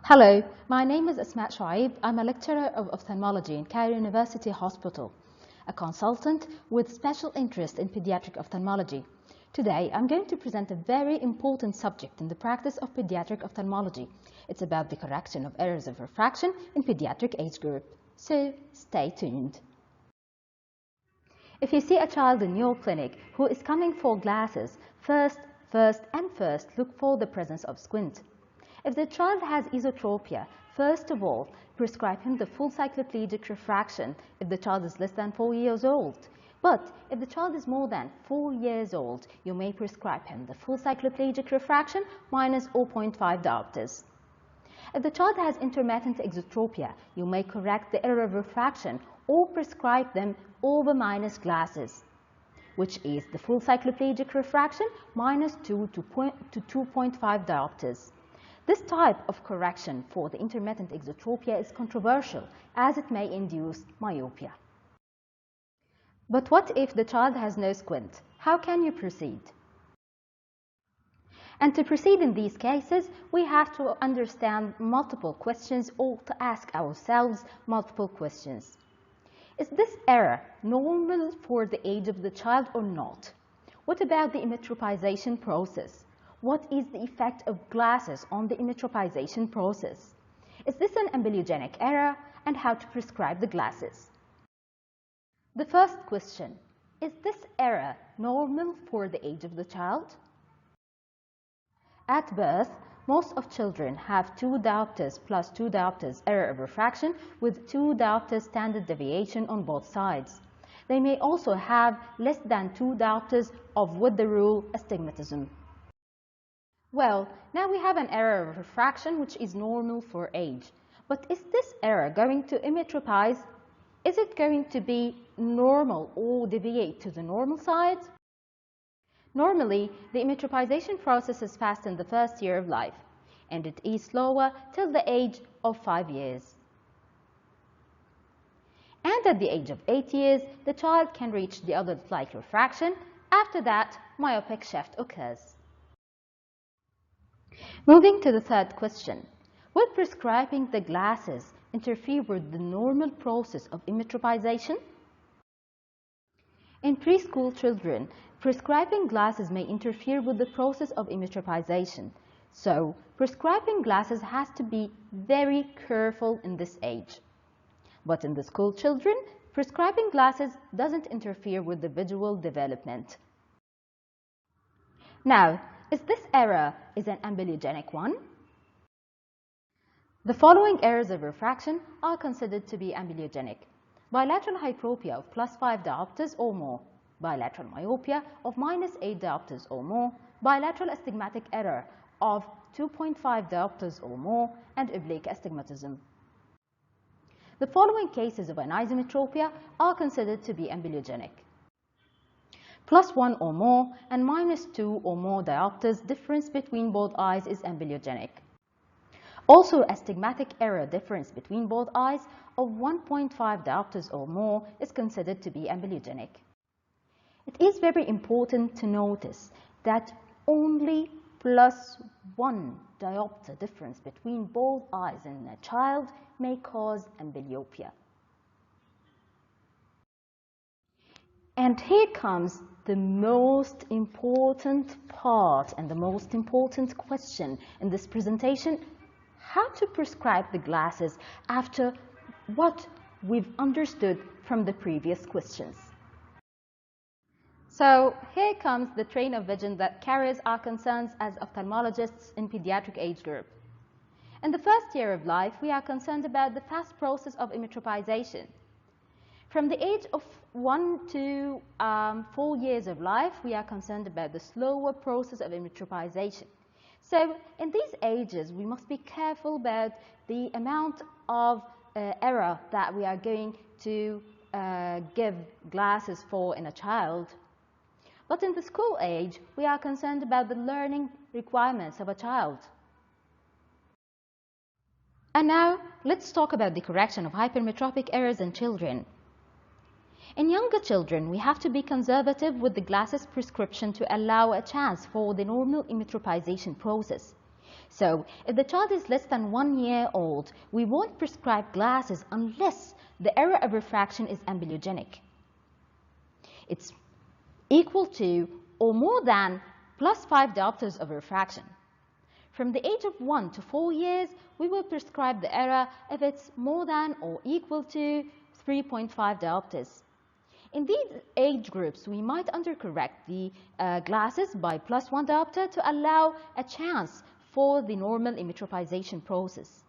Hello, my name is Asma Shuaib. I'm a lecturer of ophthalmology in Cairo University Hospital, a consultant with special interest in pediatric ophthalmology. Today, I'm going to present a very important subject in the practice of pediatric ophthalmology. It's about the correction of errors of refraction in pediatric age group. So, stay tuned. If you see a child in your clinic who is coming for glasses, first look for the presence of squint. If the child has esotropia, first of all, prescribe him the full cycloplegic refraction if the child is less than 4 years old. But if the child is more than 4 years old, you may prescribe him the full cycloplegic refraction minus 0.5 diopters. If the child has intermittent exotropia, you may correct the error of refraction or prescribe them over minus glasses, which is the full cycloplegic refraction minus 2 to 2.5 diopters. This type of correction for the intermittent exotropia is controversial as it may induce myopia. But what if the child has no squint? How can you proceed? And to proceed in these cases, we have to understand multiple questions or to ask ourselves multiple questions. Is this error normal for the age of the child or not? What about the emmetropization process? What is the effect of glasses on the emmetropization process? Is this an amblyogenic error, and how to prescribe the glasses? The first question, is this error normal for the age of the child? At birth, most of children have 2 diopters plus 2 diopters error of refraction with 2 diopters standard deviation on both sides. They may also have less than 2 diopters of with the rule astigmatism. Well, now we have an error of refraction which is normal for age. But is this error going to emmetropize? Is it going to be normal or deviate to the normal side? Normally, the emmetropization process is fast in the first year of life, and it is slower till the age of 5 years. And at the age of 8 years, the child can reach the adult-like refraction. After that, myopic shift occurs. Moving to the third question, will prescribing the glasses interfere with the normal process of emmetropization? In preschool children, prescribing glasses may interfere with the process of emmetropization. So, prescribing glasses has to be very careful in this age. But in the school children, prescribing glasses doesn't interfere with the visual development. Now, is this error an amblyogenic one? The following errors of refraction are considered to be amblyogenic. Bilateral hyperopia of plus 5 diopters or more, bilateral myopia of minus 8 diopters or more, bilateral astigmatic error of 2.5 diopters or more, and oblique astigmatism. The following cases of anisometropia are considered to be amblyogenic. Plus 1 or more and minus 2 or more diopters difference between both eyes is amblyogenic. Also, astigmatic error difference between both eyes of 1.5 diopters or more is considered to be amblyogenic. It is very important to notice that only plus 1 diopter difference between both eyes in a child may cause amblyopia. And here comes the most important part and the most important question in this presentation: how to prescribe the glasses after what we've understood from the previous questions. So here comes the train of vision that carries our concerns as ophthalmologists in pediatric age group. In the first year of life, we are concerned about the fast process of emmetropization. From the age of 1 to 4 years of life, we are concerned about the slower process of emmetropization. So in these ages, we must be careful about the amount of error that we are going to give glasses for in a child. But in the school age, we are concerned about the learning requirements of a child. And now, let's talk about the correction of hypermetropic errors in children. In younger children, we have to be conservative with the glasses prescription to allow a chance for the normal emmetropization process. So, if the child is less than 1 year old, we won't prescribe glasses unless the error of refraction is amblyogenic. It's equal to or more than +5 diopters of refraction. From the age of 1 to 4 years, we will prescribe the error if it's more than or equal to 3.5 diopters. In these age groups, we might undercorrect the glasses by +1 diopter to allow a chance for the normal emmetropization process.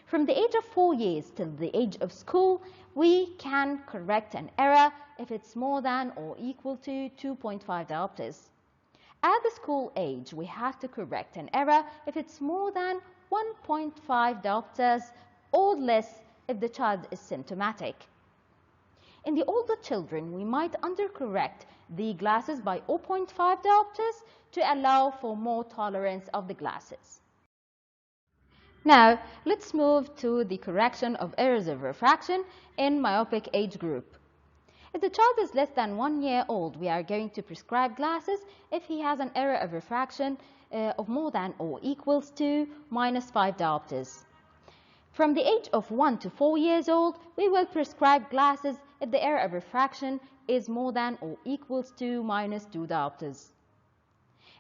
From the age of 4 years till the age of school, we can correct an error if it's more than or equal to 2.5 diopters. At the school age, we have to correct an error if it's more than 1.5 diopters or less if the child is symptomatic. In the older children, we might undercorrect the glasses by 0.5 diopters to allow for more tolerance of the glasses. Now, let's move to the correction of errors of refraction in myopic age group. If the child is less than 1 year old, we are going to prescribe glasses if he has an error of refraction of more than or equals to -5 diopters. From the age of 1 to 4 years old, we will prescribe glasses if the error of refraction is more than or equals to -2 diopters.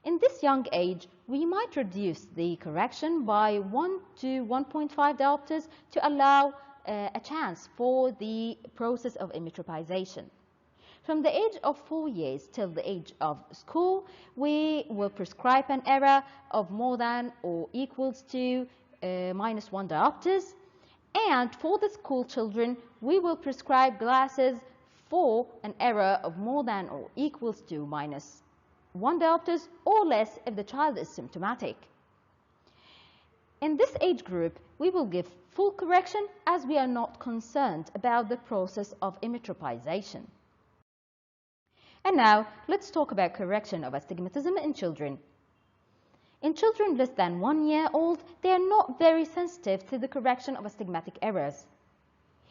In this young age, we might reduce the correction by 1 to 1.5 diopters to allow a chance for the process of emmetropization. From the age of 4 years till the age of school, we will prescribe an error of more than or equals to -1 diopters. And for the school children, we will prescribe glasses for an error of more than or equals to -1 diopters or less if the child is symptomatic. In this age group, we will give full correction as we are not concerned about the process of emmetropization. And now, let's talk about correction of astigmatism in children. In children less than 1 year old, they are not very sensitive to the correction of astigmatic errors.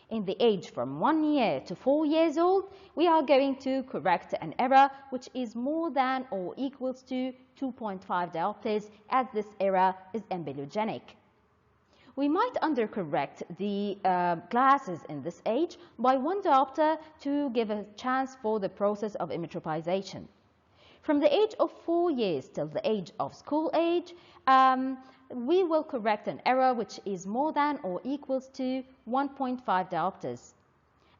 In the age from 1 year to 4 years old, we are going to correct an error which is more than or equals to 2.5 diopters, as this error is amblyogenic. We might undercorrect the glasses in this age by 1 diopter to give a chance for the process of emmetropization. From the age of 4 years till the age of school age, we will correct an error which is more than or equals to 1.5 diopters.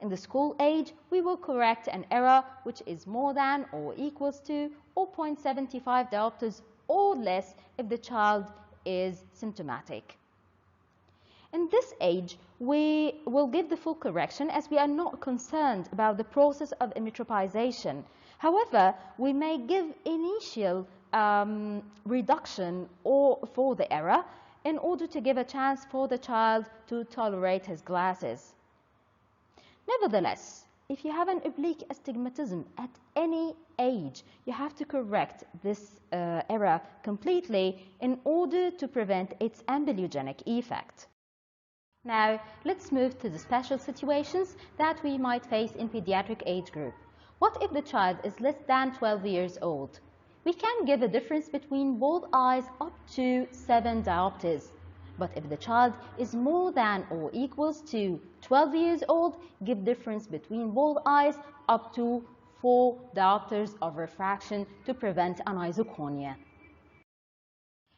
In the school age, we will correct an error which is more than or equals to 0.75 diopters or less if the child is symptomatic. In this age, we will give the full correction as we are not concerned about the process of emmetropization. However, we may give initial reduction for the error in order to give a chance for the child to tolerate his glasses. Nevertheless, if you have an oblique astigmatism at any age, you have to correct this error completely in order to prevent its amblyogenic effect. Now, let's move to the special situations that we might face in pediatric age group. What if the child is less than 12 years old? We can give a difference between both eyes up to 7 diopters. But if the child is more than or equals to 12 years old, give difference between both eyes up to 4 diopters of refraction to prevent anisoconia.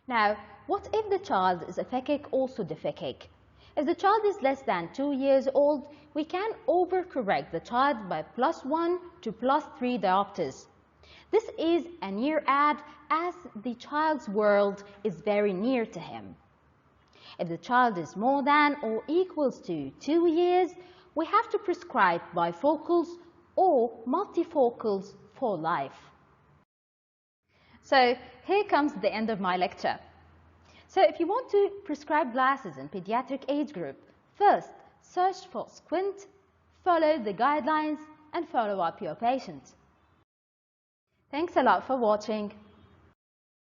Now, what if the child is aphakic or pseudophakic? If the child is less than 2 years old, we can overcorrect the child by +1 to +3 diopters. This is a near add as the child's world is very near to him. If the child is more than or equals to 2 years, we have to prescribe bifocals or multifocals for life. So here comes the end of my lecture. So if you want to prescribe glasses in pediatric age group, first search for Squint, follow the guidelines, and follow up your patient. Thanks a lot for watching.